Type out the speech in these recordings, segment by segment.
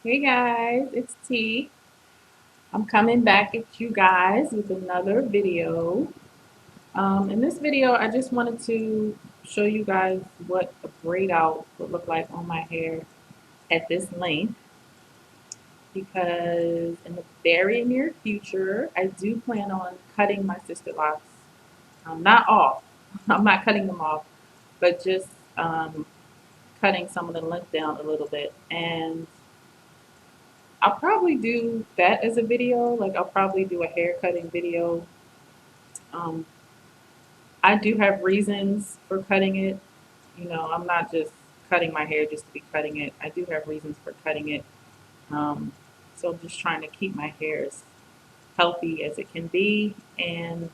Hey guys, it's T. I'm coming back at you guys with another video. In this video, I just wanted to show you guys what a braid out would look like on my hair at this length because in the very near future, I do plan on cutting my sister locks. Not off. I'm not cutting them off, but just cutting some of the length down a little bit. And I'll probably do that as a video. Like I'll probably do a hair cutting video. Um, I do have reasons for cutting it. I'm not just cutting my hair just to be cutting it. I do have reasons for cutting it. Um, so I'm just trying to keep my hair as healthy as it can be. And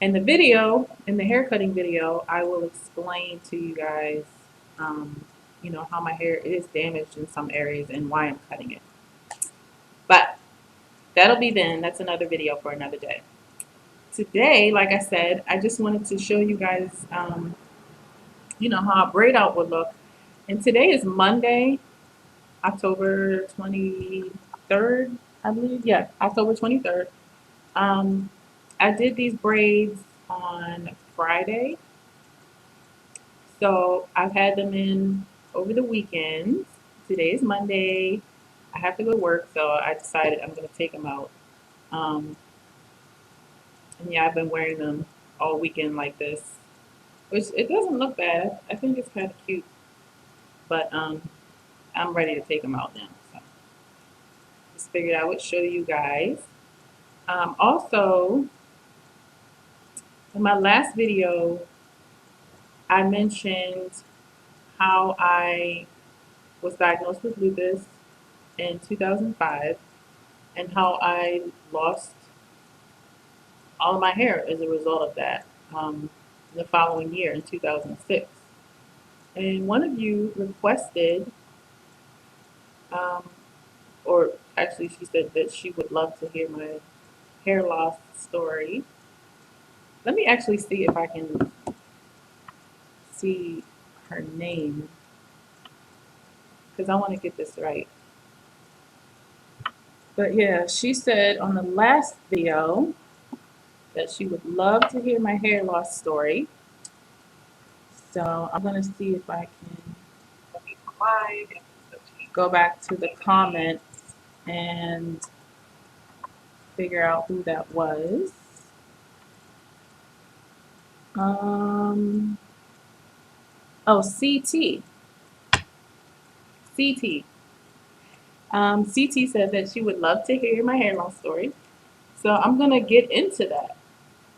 in the video, in the hair cutting video, I will explain to you guys, um, how my hair is damaged in some areas and why I'm cutting it. But that'll be then. That's another video for another day. Today, like I said, I just wanted to show you guys, how a braid out would look. And today is Monday, October 23rd, I believe. Yeah, October 23rd. Um, I did these braids on Friday. So I've had them in over the weekend. Today is Monday. I have to go to work, so I decided I'm going to take them out. Um, and yeah, I've been wearing them all weekend like this, which it doesn't look bad. I think it's kind of cute, but I'm ready to take them out now. So just figured I would show you guys. Also, in my last video, I mentioned how I was diagnosed with lupus in 2005 and how I lost all of my hair as a result of that the following year in 2006. And one of you requested um, or actually she said that she would love to hear my hair loss story. Let me actually see if I can see her name because I want to get this right. But yeah, she said on the last video that she would love to hear my hair loss story. So I'm going to see if I can go back to the comments and figure out who that was. Um, oh, CT. CT. CT said that she would love to hear my hair loss story. So I'm going to get into that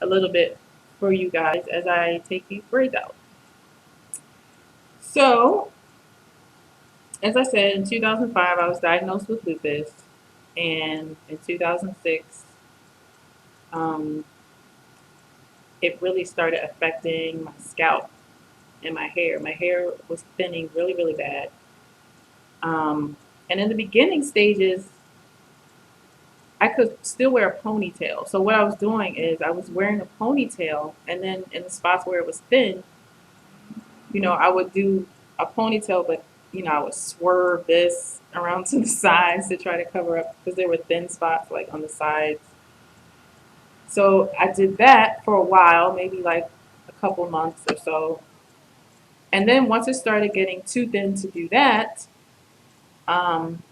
a little bit for you guys as I take these braids out. So, as I said, in 2005, I was diagnosed with lupus. And in 2006, um, it really started affecting my scalp and my hair. My hair was thinning really, really bad. And in the beginning stages, I could still wear a ponytail. So what I was doing is I was wearing a ponytail, and then in the spots where it was thin, I would do a ponytail, but I would swerve this around to the sides to try to cover up because there were thin spots like on the sides. So I did that for a while, maybe like a couple months or so. And then once it started getting too thin to do that, um,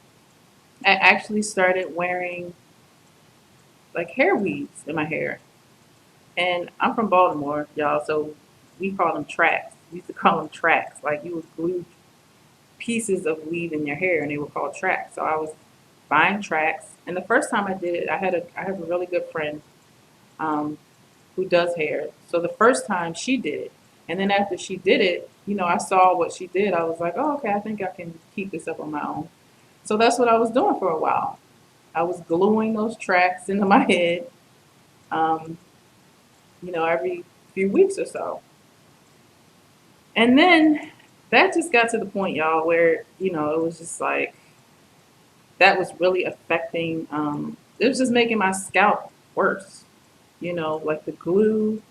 I actually started wearing like hair weaves in my hair. And I'm from Baltimore, y'all, so we call them tracks. We used to call them tracks. Like you would glue pieces of weave in your hair, and they were called tracks. So I was buying tracks, and the first time I did it, I have a really good friend um, who does hair. So the first time she did it, and then after she did it, I saw what she did. I was like, oh, okay, I think I can keep this up on my own. So that's what I was doing for a while. I was gluing those tracks into my head, um, every few weeks or so. And then that just got to the point, y'all, where, it was just like, that was really affecting, it was just making my scalp worse. Like the glue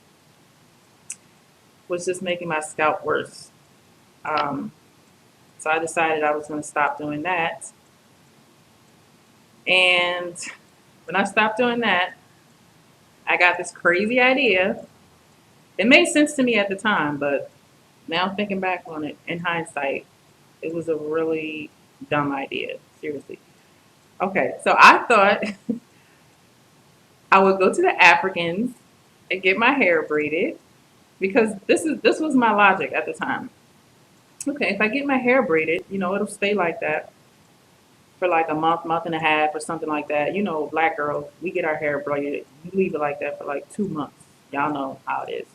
was just making my scalp worse. Um, So I decided I was going to stop doing that. And when I stopped doing that, I got this crazy idea. It made sense to me at the time, but now thinking back on it in hindsight, it was a really dumb idea. Seriously. Okay, so I thought I would go to the Africans and get my hair braided because this was my logic at the time. Okay, if I get my hair braided, it'll stay like that for like a month, month and a half, or something like that. Black girls, we get our hair braided. You leave it like that for like 2 months. Y'all know how it is.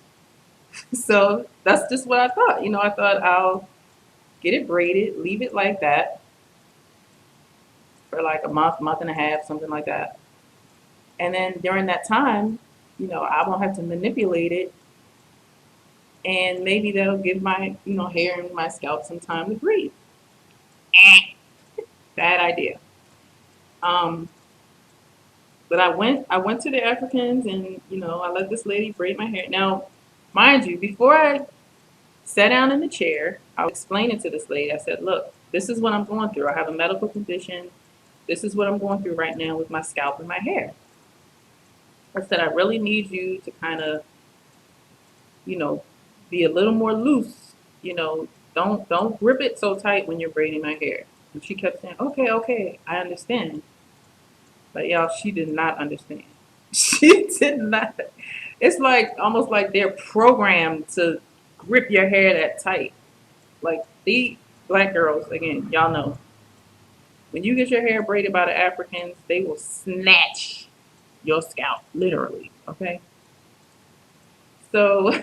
So that's just what I thought. I thought I'll get it braided, leave it like that for like a month, month and a half, something like that. And then during that time, I won't have to manipulate it, and maybe that'll give my, hair and my scalp some time to breathe. Bad idea. Um, but I went to the Africans, and I let this lady braid my hair. Now, mind you, before I sat down in the chair, I was explaining to this lady. I said, "Look, this is what I'm going through. I have a medical condition. This is what I'm going through right now with my scalp and my hair." I said, "I really need you to kind of, you know, be a little more loose. Don't grip it so tight when you're braiding my hair." And she kept saying, "Okay, okay, I understand." But y'all, she did not understand. She did not. It's like almost like they're programmed to grip your hair that tight. Like the black girls, again, y'all know, when you get your hair braided by the Africans, they will snatch your scalp, literally. Okay. So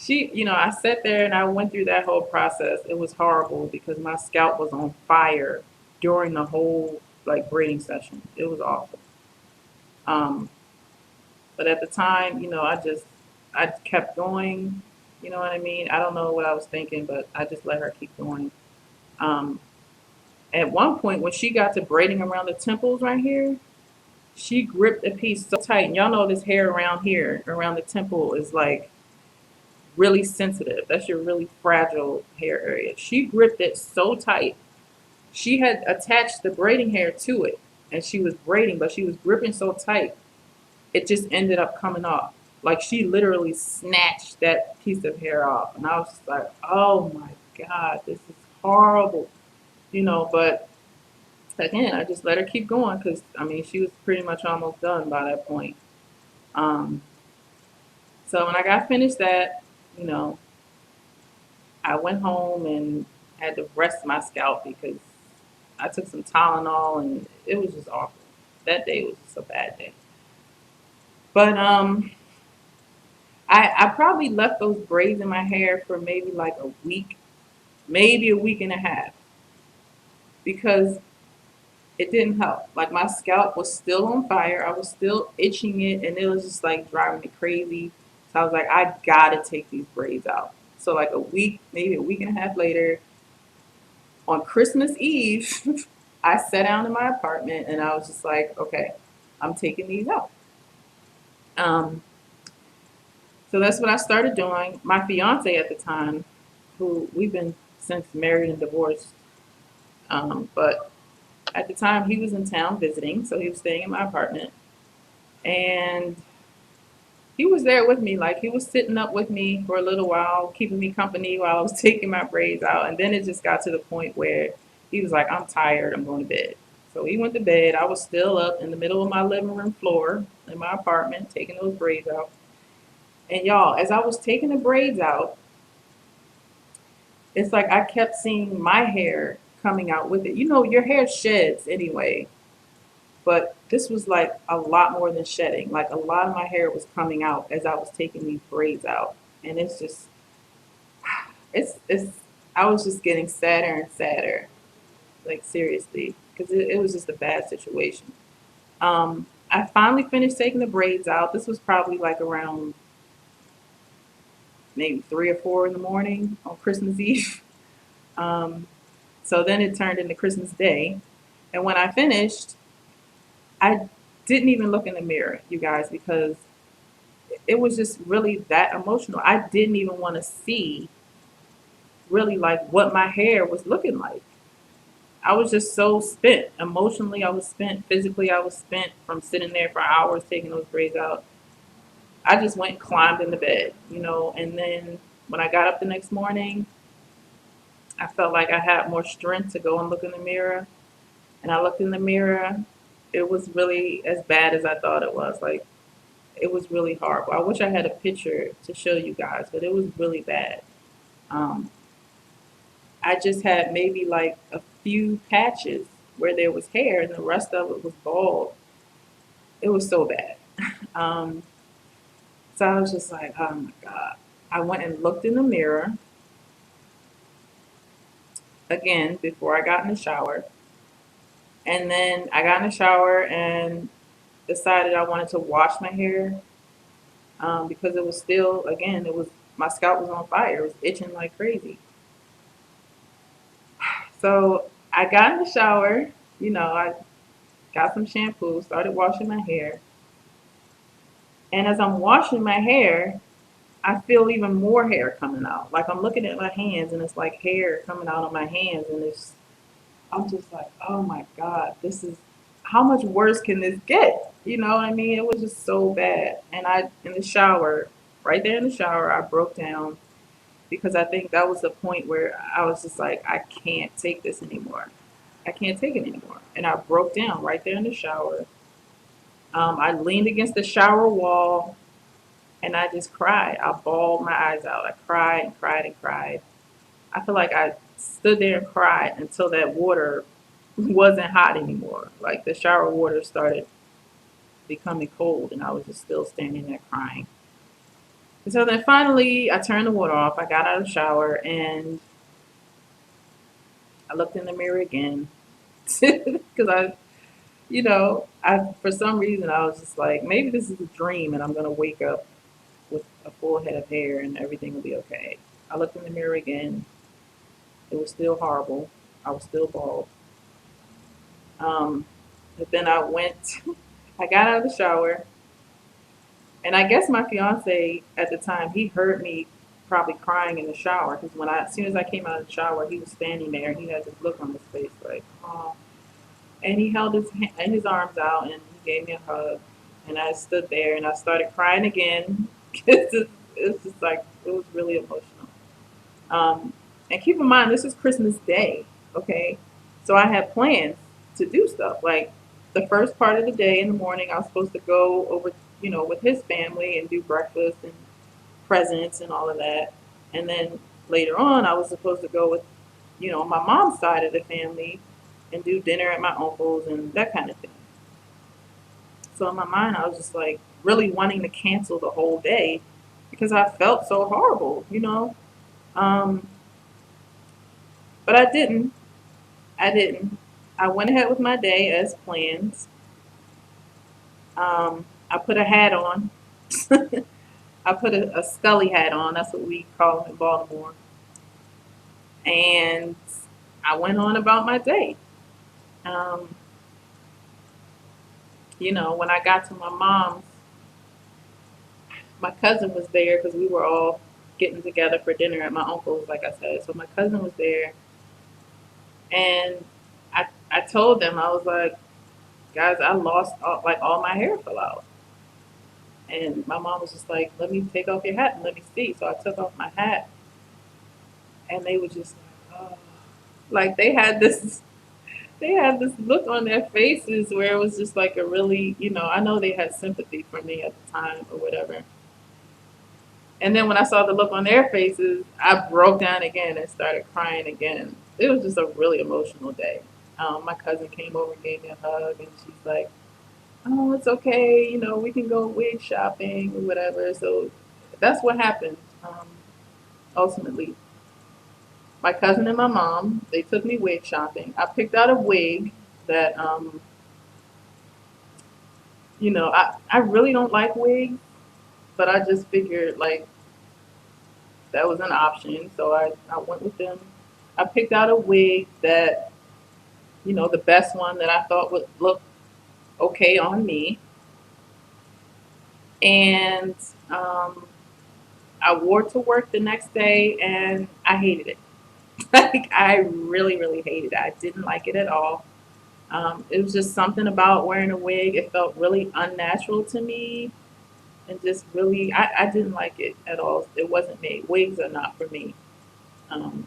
I sat there and I went through that whole process. It was horrible because my scalp was on fire during the whole like braiding session. It was awful. Um, but at the time, I kept going. You know what I mean? I don't know what I was thinking, but I just let her keep going. Um, at one point, when she got to braiding around the temples right here, she gripped a piece so tight. And y'all know this hair around here, around the temple, is like really sensitive. That's your really fragile hair area. She gripped it so tight. She had attached the braiding hair to it, and she was braiding, but she was gripping so tight, it just ended up coming off. Like she literally snatched that piece of hair off. And I was just like, oh my God, this is horrible. But again, I just let her keep going because, I mean, she was pretty much almost done by that point. Um, so when I got finished that, you know, I went home and had to rest my scalp because I took some Tylenol and it was just awful. That day was just a bad day. But I probably left those braids in my hair for maybe like a week, maybe a week and a half, because it didn't help. Like my scalp was still on fire. I was still itching it, and it was just like driving me crazy. So I was like, I gotta take these braids out. So like a week, maybe a week and a half later, on Christmas Eve, I sat down in my apartment and I was just like, okay, I'm taking these out. Um, so that's what I started doing. My fiance at the time, who we've been since married and divorced, but at the time he was in town visiting, so he was staying in my apartment, and he was there with me. Like he was sitting up with me for a little while, keeping me company while I was taking my braids out. And then it just got to the point where he was like, I'm tired, I'm going to bed. So he went to bed. I was still up in the middle of my living room floor in my apartment, taking those braids out. And y'all, as I was taking the braids out, it's like I kept seeing my hair coming out with it. Your hair sheds anyway, but this was like a lot more than shedding. Like a lot of my hair was coming out as I was taking these braids out. And it's just, it's, I was just getting sadder and sadder, like seriously, because it was just a bad situation. I finally finished taking the braids out. This was probably like around maybe 3 or 4 in the morning on Christmas Eve. Um, so then it turned into Christmas Day. And when I finished, I didn't even look in the mirror, you guys, because it was just really that emotional. I didn't even want to see really like what my hair was looking like. I was just so spent. Emotionally, I was spent. Physically, I was spent from sitting there for hours taking those braids out. I just went and climbed in the bed, and then when I got up the next morning, I felt like I had more strength to go and look in the mirror. And I looked in the mirror. It was really as bad as I thought it was. Like, it was really horrible. I wish I had a picture to show you guys, but it was really bad. Um, I just had maybe like a few patches where there was hair, and the rest of it was bald. It was so bad. Um, so I was just like, oh my God. I went and looked in the mirror again before I got in the shower. And then I got in the shower and decided I wanted to wash my hair because it was still, again, my scalp was on fire. It was itching like crazy. So I got in the shower, I got some shampoo, started washing my hair. And as I'm washing my hair, I feel even more hair coming out. Like I'm looking at my hands and it's like hair coming out on my hands. And I'm just like, oh my God, how much worse can this get? You know what I mean? It was just so bad. And in the shower, right there in the shower, I broke down because I think that was the point where I was just like, I can't take this anymore. I can't take it anymore. And I broke down right there in the shower. I leaned against the shower wall and I just cried. I bawled my eyes out. I cried and cried and cried. I feel like I stood there and cried until that water wasn't hot anymore. Like the shower water started becoming cold and I was just still standing there crying. And so then finally I turned the water off. I got out of the shower and I looked in the mirror again because I for some reason I was just like, maybe this is a dream and I'm gonna wake up with a full head of hair and everything will be okay. I looked in the mirror again. It was still horrible. I was still bald. Um, but then I got out of the shower, and I guess my fiance at the time he heard me probably crying in the shower because as soon as I came out of the shower, he was standing there and he had this look on his face like, oh, and he held his arms out and he gave me a hug, and I stood there and I started crying again. It's just like it was really emotional. Um, and keep in mind, this is Christmas Day, okay? So I had plans to do stuff. Like the first part of the day in the morning, I was supposed to go over, with his family and do breakfast and presents and all of that. And then later on, I was supposed to go with, my mom's side of the family and do dinner at my uncle's and that kind of thing. So in my mind, I was just like really wanting to cancel the whole day because I felt so horrible. Um, but I didn't. I didn't. I went ahead with my day as planned. I put a hat on. I put a Scully hat on. That's what we call them in Baltimore. And I went on about my day. Um, when I got to my mom's, my cousin was there because we were all getting together for dinner at my uncle's, like I said. So my cousin was there, and I told them I was like, guys, I lost all my hair fell out. And my mom was just like, let me take off your hat and let me see. So I took off my hat and they were just like, oh. Like they had this look on their faces where it was just like a really, I know they had sympathy for me at the time or whatever. And then when I saw the look on their faces, I broke down again and started crying again. It was just a really emotional day. My cousin came over and gave me a hug, and she's like, "Oh, it's okay. We can go wig shopping or whatever." So that's what happened. Ultimately, my cousin and my mom they took me wig shopping. I picked out a wig that I really don't like wigs, but I just figured like that was an option, so I went with them. I picked out a wig that the best one that I thought would look okay on me, and um, I wore it to work the next day, and I hated it. Like I really, really hated it. I didn't like it at all. It was just something about wearing a wig. It felt really unnatural to me, and just really, I didn't like it at all. It wasn't me. Wigs are not for me. Um,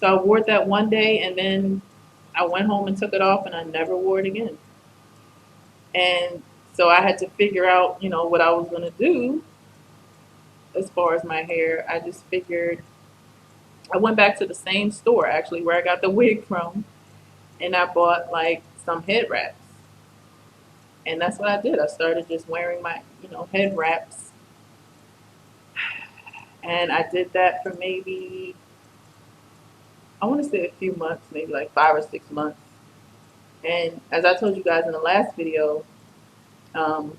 so I wore that one day, and then I went home and took it off, and I never wore it again. And so I had to figure out, what I was gonna do as far as my hair. I just figured I went back to the same store actually where I got the wig from, and I bought like some head wraps. And that's what I did. I started just wearing my, head wraps. And I did that for maybe, I want to say a few months, maybe like 5 or 6 months. And as I told you guys in the last video, um,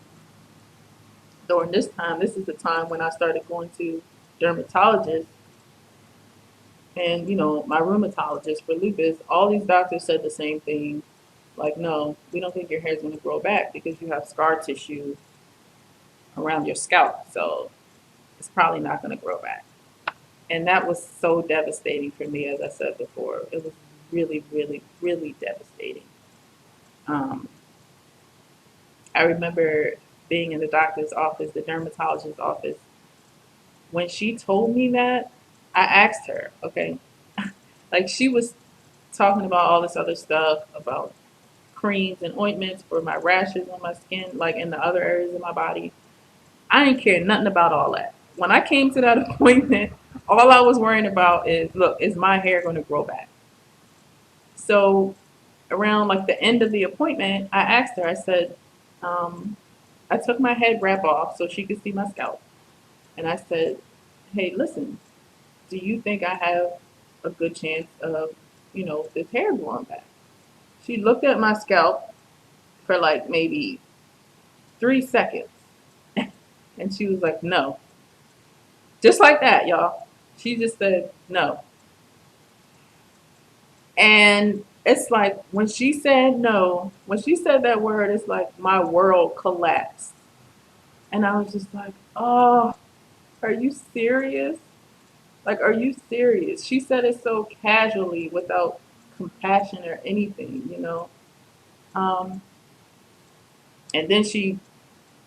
during this time, this is the time when I started going to dermatologists and, my rheumatologist for lupus. All these doctors said the same thing. Like, no, we don't think your hair is going to grow back because you have scar tissue around your scalp. So it's probably not going to grow back. And that was so devastating for me, as I said before. It was really, really, really devastating. Um, I remember being in the doctor's office, the dermatologist's office. When she told me that, I asked her, okay, like she was talking about all this other stuff about creams and ointments for my rashes on my skin, like in the other areas of my body. I didn't care nothing about all that. When I came to that appointment, all I was worrying about is, look, is my hair going to grow back? So around like the end of the appointment, I asked her, I said, um, I took my head wrap off so she could see my scalp. And I said, hey, listen, do you think I have a good chance of, this hair growing back? She looked at my scalp for like maybe 3 seconds. And she was like, no. Just like that, y'all. She just said, no. And it's like when she said no, when she said that word, it's like my world collapsed. And I was just like, oh, are you serious? Like, are you serious? She said it so casually without compassion or anything. Um, and then she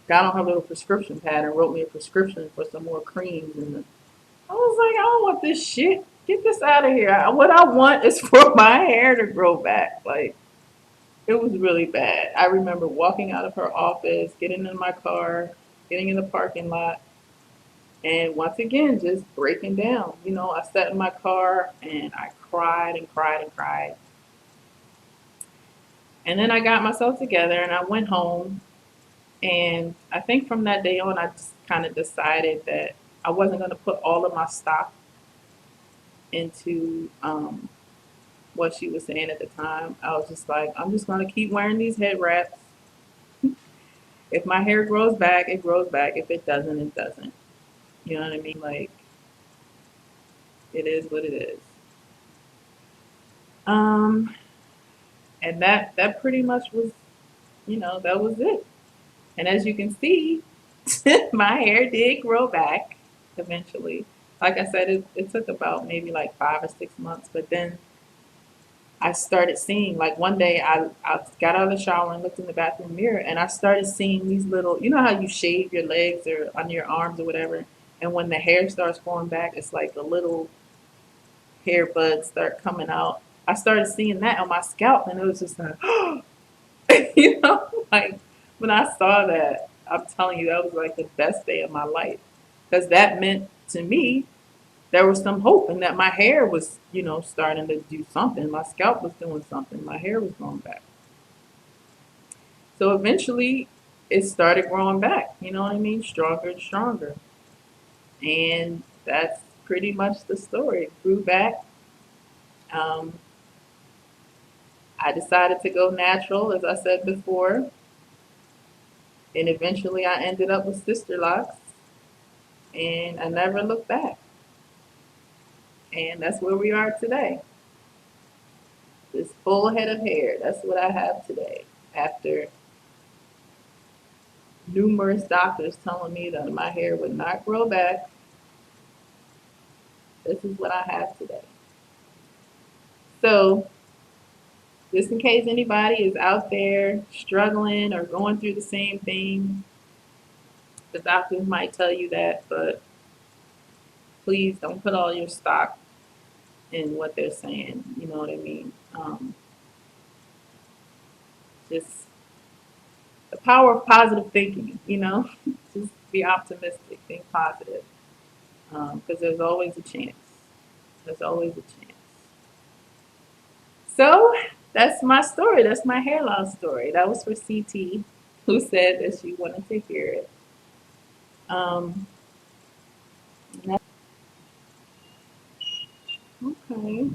got on her little prescription pad and wrote me a prescription for some more creams. And I was like, I don't want this shit. Get this out of here. What I want is for my hair to grow back. Like, it was really bad. I remember walking out of her office, getting in my car, getting in the parking lot, and once again, just breaking down. I sat in my car and I cried and cried and cried. And then I got myself together and I went home. And I think from that day on, I just kind of decided that I wasn't going to put all of my stock into what she was saying at the time. I was just like, I'm just going to keep wearing these head wraps. If my hair grows back, it grows back. If it doesn't, it doesn't. You know what I mean? Like, it is what it is. Um, and that pretty much was, that was it. And as you can see, my hair did grow back eventually. Like I said, it took about maybe like 5 or 6 months, but then I started seeing, like one day I got out of the shower and looked in the bathroom mirror and I started seeing these little, you know how you shave your legs or under your arms or whatever, and when the hair starts growing back, it's like the little hair buds start coming out. I started seeing that on my scalp and it was just like, like when I saw that, I'm telling you, that was like the best day of my life because that meant to me there was some hope and that my hair was, starting to do something. My scalp was doing something. My hair was growing back. So eventually it started growing back, you know what I mean? Stronger and stronger. And that's pretty much the story. It grew back. Um, I decided to go natural, as I said before. And eventually I ended up with Sisterlocks. And I never looked back. And that's where we are today. This full head of hair. That's what I have today. After numerous doctors telling me that my hair would not grow back, this is what I have today. So just in case anybody is out there struggling or going through the same thing, the doctors might tell you that, but please don't put all your stock in what they're saying. You know what I mean? Just the power of positive thinking, you know? Just be optimistic, think positive, because there's always a chance. There's always a chance. So that's my story. That's my hair loss story. That was for CT, who said that she wanted to hear it. Um, okay.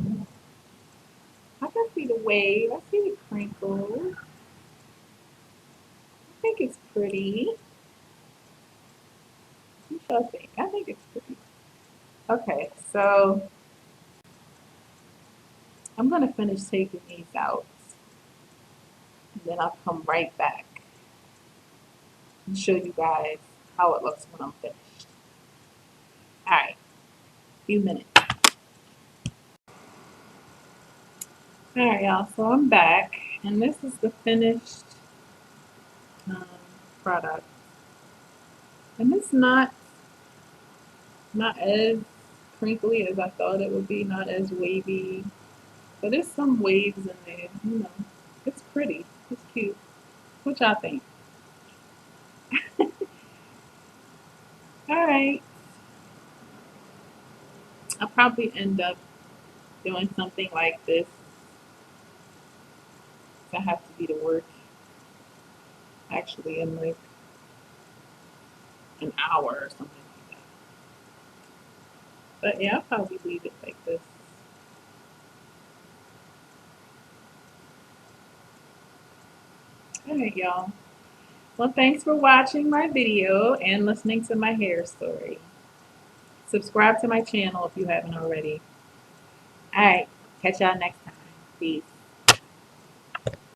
I can see the wave. I see the crinkles. I think it's pretty. What y'all think? I think it's pretty. Okay, so I'm gonna finish taking these out, and then I'll come right back and show you guys how it looks when I'm finished. All right, few minutes. All right, y'all. So I'm back, and this is the finished um, product, and it's not as crinkly as I thought it would be, not as wavy, but there's some waves in there. You know, it's pretty. It's cute. What y'all think? All right, I'll probably end up doing something like this if I have to be to work actually in like an hour or something like that. But yeah, I'll probably leave it like this. All right, y'all. Well, thanks for watching my video and listening to my hair story. Subscribe to my channel if you haven't already. All right, catch y'all next time. Peace.